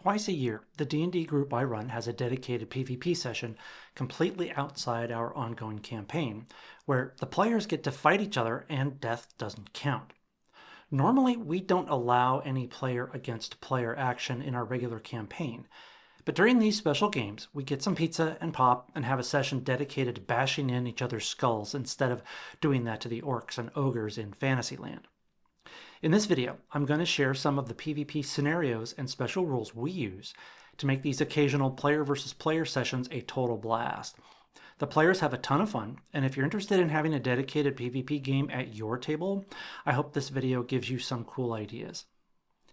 Twice a year, the D&D group I run has a dedicated PvP session completely outside our ongoing campaign, where the players get to fight each other and death doesn't count. Normally, we don't allow any player against player action in our regular campaign, but during these special games, we get some pizza and pop and have a session dedicated to bashing in each other's skulls instead of doing that to the orcs and ogres in Fantasyland. In this video, I'm going to share some of the PvP scenarios and special rules we use to make these occasional player versus player sessions a total blast. The players have a ton of fun, and if you're interested in having a dedicated PvP game at your table, I hope this video gives you some cool ideas.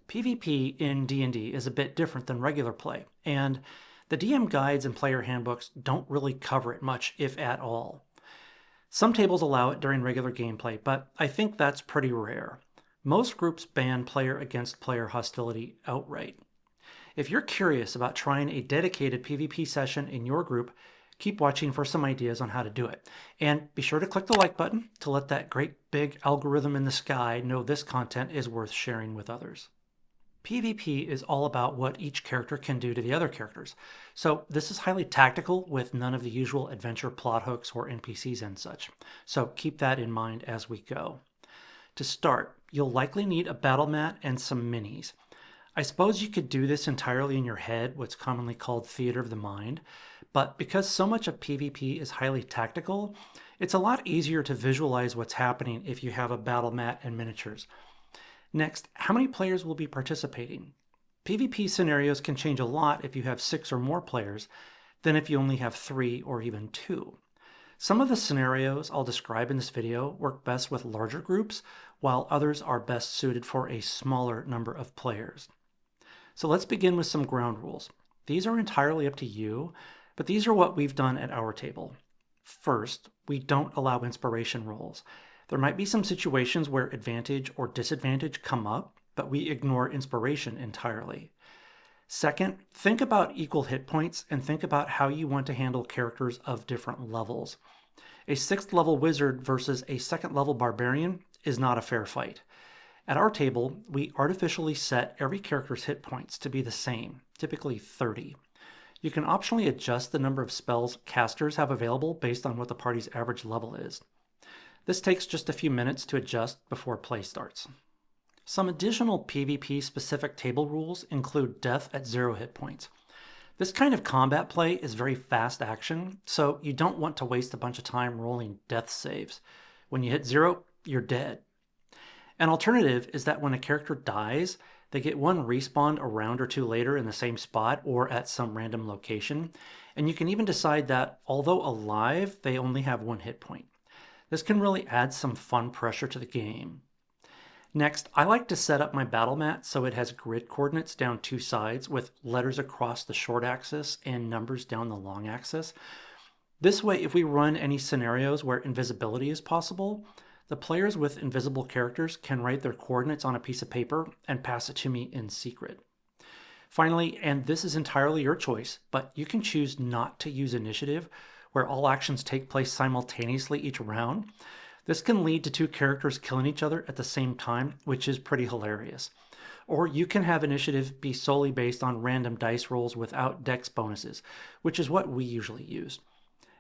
PvP in D&D is a bit different than regular play, and the DM guides and player handbooks don't really cover it much, if at all. Some tables allow it during regular gameplay, but I think that's pretty rare. Most groups ban player against player hostility outright. If you're curious about trying a dedicated PvP session in your group, keep watching for some ideas on how to do it. And be sure to click the like button to let that great big algorithm in the sky know this content is worth sharing with others. PvP is all about what each character can do to the other characters, so this is highly tactical with none of the usual adventure plot hooks or NPCs and such, so keep that in mind as we go. To start, you'll likely need a battle mat and some minis. I suppose you could do this entirely in your head, what's commonly called theater of the mind, but because so much of PvP is highly tactical, it's a lot easier to visualize what's happening if you have a battle mat and miniatures. Next, how many players will be participating? PvP scenarios can change a lot if you have 6 or more players than if you only have 3 or even 2. Some of the scenarios I'll describe in this video work best with larger groups, while others are best suited for a smaller number of players. So let's begin with some ground rules. These are entirely up to you, but these are what we've done at our table. First, we don't allow inspiration rolls. There might be some situations where advantage or disadvantage come up, but we ignore inspiration entirely. Second, think about equal hit points and think about how you want to handle characters of different levels. A 6th level wizard versus a 2nd level barbarian is not a fair fight. At our table, we artificially set every character's hit points to be the same, typically 30. You can optionally adjust the number of spells casters have available based on what the party's average level is. This takes just a few minutes to adjust before play starts. Some additional PvP specific table rules include death at 0 hit points. This kind of combat play is very fast action, so you don't want to waste a bunch of time rolling death saves. When you hit 0, you're dead. An alternative is that when a character dies, they get one respawned a round or two later in the same spot or at some random location, and you can even decide that, although alive, they only have 1 hit point. This can really add some fun pressure to the game. Next, I like to set up my battle mat so it has grid coordinates down 2 sides with letters across the short axis and numbers down the long axis. This way, if we run any scenarios where invisibility is possible, the players with invisible characters can write their coordinates on a piece of paper and pass it to me in secret. Finally, and this is entirely your choice, but you can choose not to use initiative, where all actions take place simultaneously each round. This can lead to 2 characters killing each other at the same time, which is pretty hilarious. Or you can have initiative be solely based on random dice rolls without dex bonuses, which is what we usually use.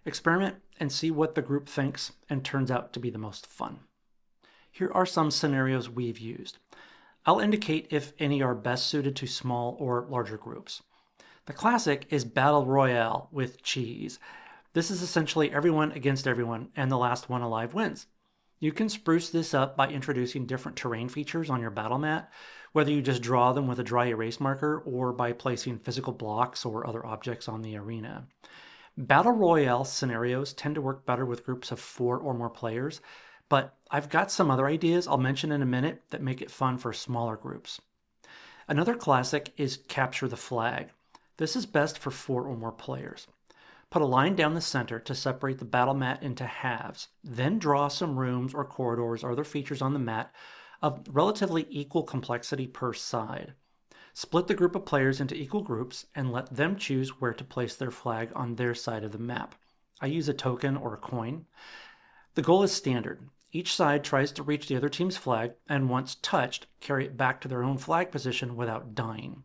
Experiment and see what the group thinks and turns out to be the most fun. Here are some scenarios we've used. I'll indicate if any are best suited to small or larger groups. The classic is Battle Royale with cheese. This is essentially everyone against everyone, and the last one alive wins. You can spruce this up by introducing different terrain features on your battle mat, whether you just draw them with a dry erase marker or by placing physical blocks or other objects on the arena. Battle Royale scenarios tend to work better with groups of 4 or more players, but I've got some other ideas I'll mention in a minute that make it fun for smaller groups. Another classic is Capture the Flag. This is best for 4 or more players. Put a line down the center to separate the battle mat into halves, then draw some rooms or corridors or other features on the mat of relatively equal complexity per side. Split the group of players into equal groups and let them choose where to place their flag on their side of the map. I use a token or a coin. The goal is standard. Each side tries to reach the other team's flag and once touched, carry it back to their own flag position without dying.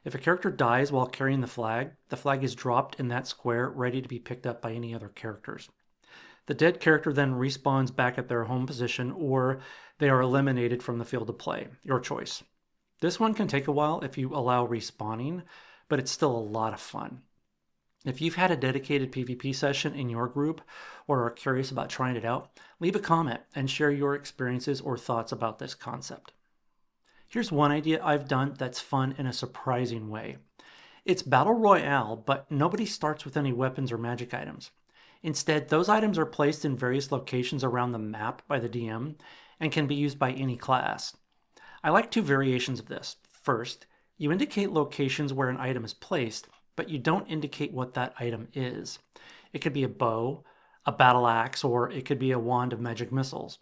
If a character dies while carrying the flag is dropped in that square, ready to be picked up by any other characters. The dead character then respawns back at their home position, or they are eliminated from the field of play, your choice. This one can take a while if you allow respawning, but it's still a lot of fun. If you've had a dedicated PvP session in your group or are curious about trying it out, leave a comment and share your experiences or thoughts about this concept. Here's one idea I've done that's fun in a surprising way. It's Battle Royale, but nobody starts with any weapons or magic items. Instead, those items are placed in various locations around the map by the DM and can be used by any class. I like two variations of this. First, you indicate locations where an item is placed, but you don't indicate what that item is. It could be a bow, a battle axe, or it could be a wand of magic missiles.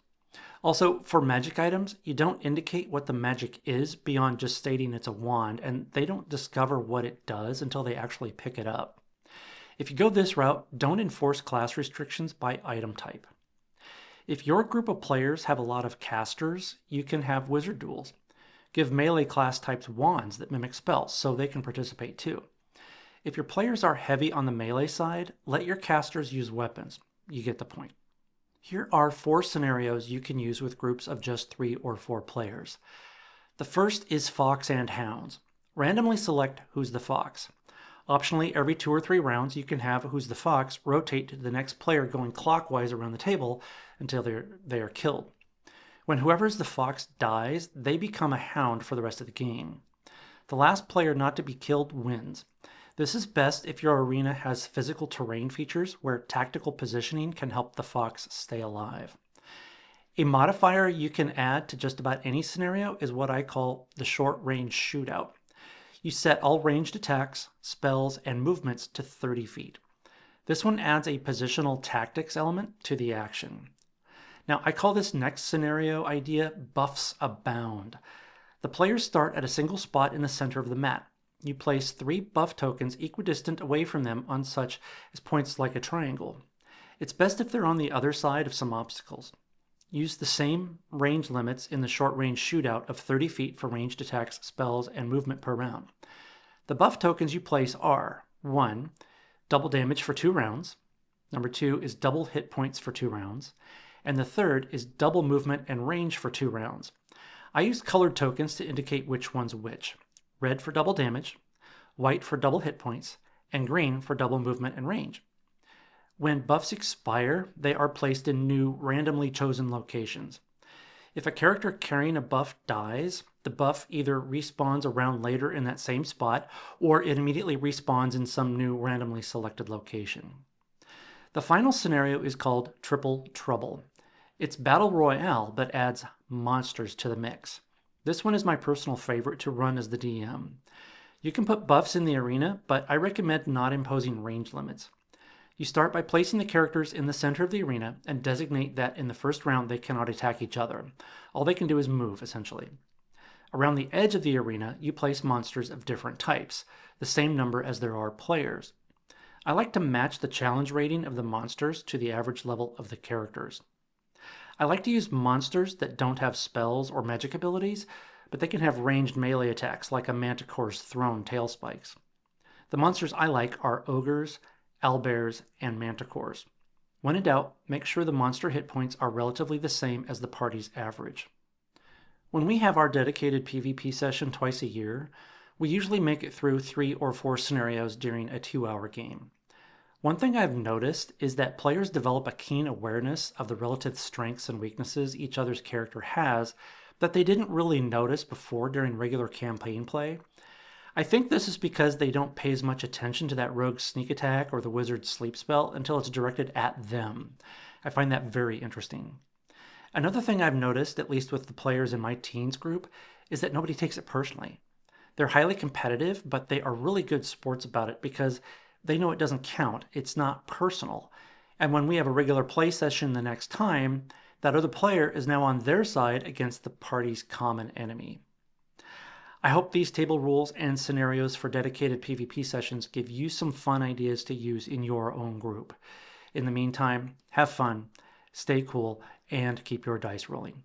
Also, for magic items, you don't indicate what the magic is beyond just stating it's a wand, and they don't discover what it does until they actually pick it up. If you go this route, don't enforce class restrictions by item type. If your group of players have a lot of casters, you can have wizard duels. Give melee class types wands that mimic spells so they can participate too. If your players are heavy on the melee side, let your casters use weapons. You get the point. Here are 4 scenarios you can use with groups of just 3 or 4 players. The first is Fox and Hounds. Randomly select who's the fox. Optionally, every 2 or 3 rounds, you can have who's the fox rotate to the next player going clockwise around the table until they are killed. When whoever's the fox dies, they become a hound for the rest of the game. The last player not to be killed wins. This is best if your arena has physical terrain features where tactical positioning can help the fox stay alive. A modifier you can add to just about any scenario is what I call the short range shootout. You set all ranged attacks, spells, and movements to 30 feet. This one adds a positional tactics element to the action. Now, I call this next scenario idea Buffs Abound. The players start at a single spot in the center of the map. You place 3 buff tokens equidistant away from them on such as points like a triangle. It's best if they're on the other side of some obstacles. Use the same range limits in the short range shootout of 30 feet for ranged attacks, spells, and movement per round. The buff tokens you place are 1. Double damage for 2 rounds. Number 2 is double hit points for 2 rounds. And the third is double movement and range for 2 rounds. I use colored tokens to indicate which one's which. Red for double damage, white for double hit points, and green for double movement and range. When buffs expire, they are placed in new, randomly chosen locations. If a character carrying a buff dies, the buff either respawns a round later in that same spot, or it immediately respawns in some new randomly selected location. The final scenario is called Triple Trouble. It's Battle Royale, but adds monsters to the mix. This one is my personal favorite to run as the DM. You can put buffs in the arena, but I recommend not imposing range limits. You start by placing the characters in the center of the arena and designate that in the first round they cannot attack each other. All they can do is move, essentially. Around the edge of the arena, you place monsters of different types, the same number as there are players. I like to match the challenge rating of the monsters to the average level of the characters. I like to use monsters that don't have spells or magic abilities, but they can have ranged melee attacks like a manticore's thrown tail spikes. The monsters I like are ogres, owlbears, and manticores. When in doubt, make sure the monster hit points are relatively the same as the party's average. When we have our dedicated PvP session twice a year, we usually make it through 3 or 4 scenarios during a 2-hour game. One thing I've noticed is that players develop a keen awareness of the relative strengths and weaknesses each other's character has that they didn't really notice before during regular campaign play. I think this is because they don't pay as much attention to that rogue's sneak attack or the wizard's sleep spell until it's directed at them. I find that very interesting. Another thing I've noticed, at least with the players in my teens group, is that nobody takes it personally. They're highly competitive, but they are really good sports about it because they know it doesn't count. It's not personal. And when we have a regular play session the next time, that other player is now on their side against the party's common enemy. I hope these table rules and scenarios for dedicated PvP sessions give you some fun ideas to use in your own group. In the meantime, have fun, stay cool, and keep your dice rolling.